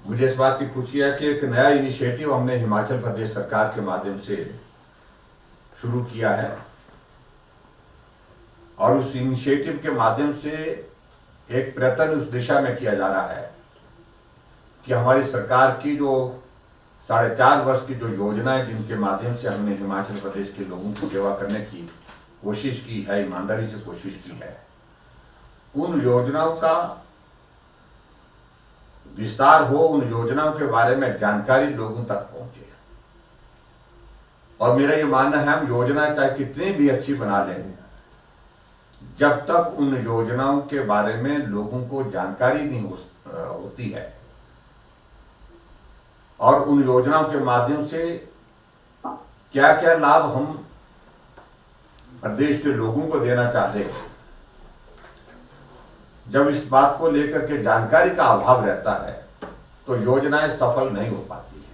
मुझे इस बात की खुशी है कि एक नया इनिशिएटिव हमने हिमाचल प्रदेश सरकार के माध्यम से शुरू किया है और उस इनिशिएटिव के माध्यम से एक प्रयत्न उस दिशा में किया जा रहा है कि हमारी सरकार की जो 4.5 वर्ष की जो योजना है, जिनके माध्यम से हमने हिमाचल प्रदेश के लोगों की सेवा करने की कोशिश की है, ईमानदारी से कोशिश की है, उन योजनाओं का विस्तार हो, उन योजनाओं के बारे में जानकारी लोगों तक पहुंचे। और मेरा ये मानना है, हम योजना चाहे कितनी भी अच्छी बना लें, जब तक उन योजनाओं के बारे में लोगों को जानकारी नहीं होती है और उन योजनाओं के माध्यम से क्या क्या लाभ हम प्रदेश के लोगों को देना चाहते हैं, जब इस बात को लेकर के जानकारी का अभाव रहता है तो योजनाएं सफल नहीं हो पाती है।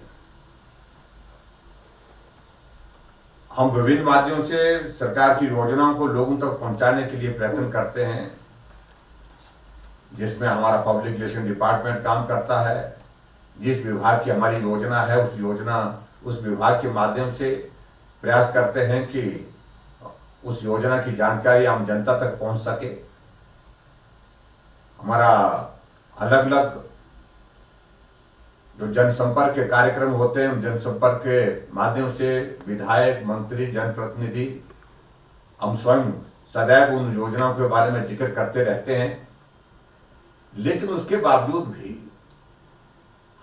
हम विभिन्न माध्यमों से सरकार की योजनाओं को लोगों तक पहुंचाने के लिए प्रयत्न करते हैं, जिसमें हमारा पब्लिक रिलेशन डिपार्टमेंट काम करता है। जिस विभाग की हमारी योजना है, उस विभाग के माध्यम से प्रयास करते हैं कि उस योजना की जानकारी आम जनता तक पहुंच सके। हमारा अलग अलग जो जनसंपर्क के कार्यक्रम होते हैं, उन जनसंपर्क के माध्यम से विधायक, मंत्री, जनप्रतिनिधि हम स्वयं सदैव उन योजनाओं के बारे में जिक्र करते रहते हैं। लेकिन उसके बावजूद भी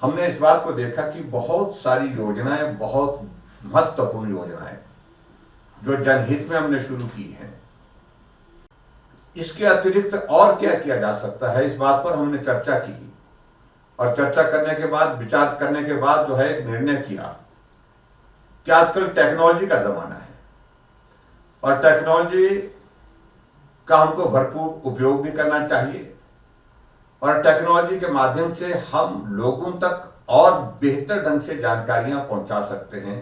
हमने इस बात को देखा कि बहुत सारी योजनाएं, बहुत महत्वपूर्ण योजनाएं जो जनहित में हमने शुरू की हैं, इसके अतिरिक्त और क्या किया जा सकता है, इस बात पर हमने चर्चा की। और चर्चा करने के बाद, विचार करने के बाद जो है एक निर्णय किया कि आजकल टेक्नोलॉजी का जमाना है और टेक्नोलॉजी का हमको भरपूर उपयोग भी करना चाहिए और टेक्नोलॉजी के माध्यम से हम लोगों तक और बेहतर ढंग से जानकारियां पहुंचा सकते हैं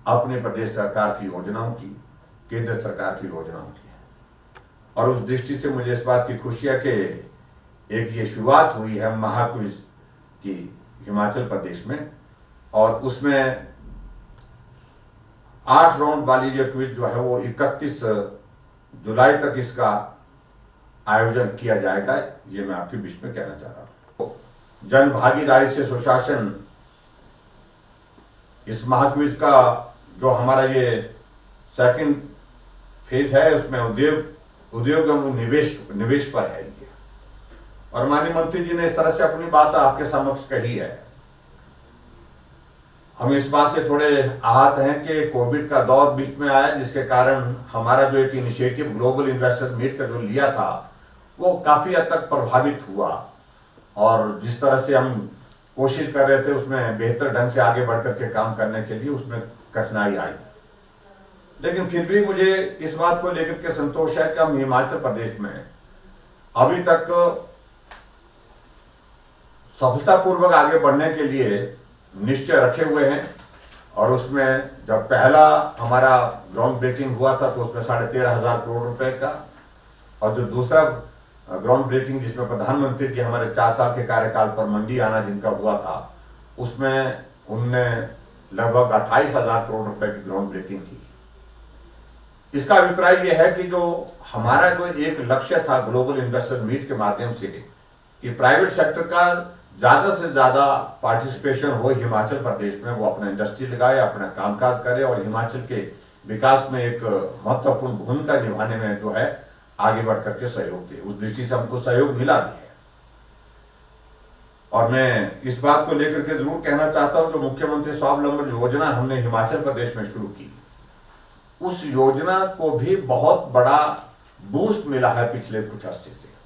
अपने प्रदेश सरकार की योजनाओं की, केंद्र सरकार की योजनाओं की। और उस दृष्टि से मुझे इस बात की खुशी है कि एक ये शुरुआत हुई है महाक्विज की हिमाचल प्रदेश में, और उसमें 8 राउंड वाली ये क्विज जो है वो 31 जुलाई तक इसका आयोजन किया जाएगा। ये मैं आपके बीच में कहना चाह रहा हूं। जन भागीदारी से सुशासन, इस महाक्विज का जो हमारा ये सेकंड फेज है, उसमें उद्योग एवं निवेश पर है ये। और माननीय मंत्री जी ने इस तरह से अपनी बात आपके समक्ष कही है। हम इस बात से थोड़े आहत हैं कि कोविड का दौर बीच में आया, जिसके कारण हमारा जो एक इनिशिएटिव ग्लोबल इन्वेस्टर्स मीट का जो लिया था वो काफी हद तक प्रभावित हुआ और जिस तरह से हम कोशिश कर रहे थे उसमें बेहतर ढंग से आगे बढ़ करके काम करने के लिए उसमें कठिनाई आई। लेकिन फिर भी मुझे इस बात को लेकर के संतोष है कि हम हिमाचल प्रदेश में अभी तक सफलतापूर्वक आगे बढ़ने के लिए निश्चय रखे हुए हैं। और उसमें जब पहला हमारा ग्राउंड ब्रेकिंग हुआ था तो उसमें 13,500 करोड़ रुपए का, और जो दूसरा ग्राउंड ब्रेकिंग जिसमें प्रधानमंत्री जी हमारे 4 साल के कार्यकाल पर मंडी आना जिनका हुआ था, उसमें उनने लगभग 28,000 करोड़ रुपए की ग्राउंड ब्रेकिंग की। इसका अभिप्राय यह है कि जो हमारा जो एक लक्ष्य था ग्लोबल इन्वेस्टर मीट के माध्यम से कि प्राइवेट सेक्टर का ज्यादा से ज्यादा पार्टिसिपेशन हो हिमाचल प्रदेश में, वो अपना इंडस्ट्री लगाए, अपना कामकाज करे और हिमाचल के विकास में एक महत्वपूर्ण भूमिका निभाने में जो है आगे बढ़ करके सहयोग दे। उस दृष्टि से हमको सहयोग मिला भी है। और मैं इस बात को लेकर के जरूर कहना चाहता हूं, जो मुख्यमंत्री स्वावलंबन योजना हमने हिमाचल प्रदेश में शुरू की, उस योजना को भी बहुत बड़ा बूस्ट मिला है पिछले कुछ अर्से से।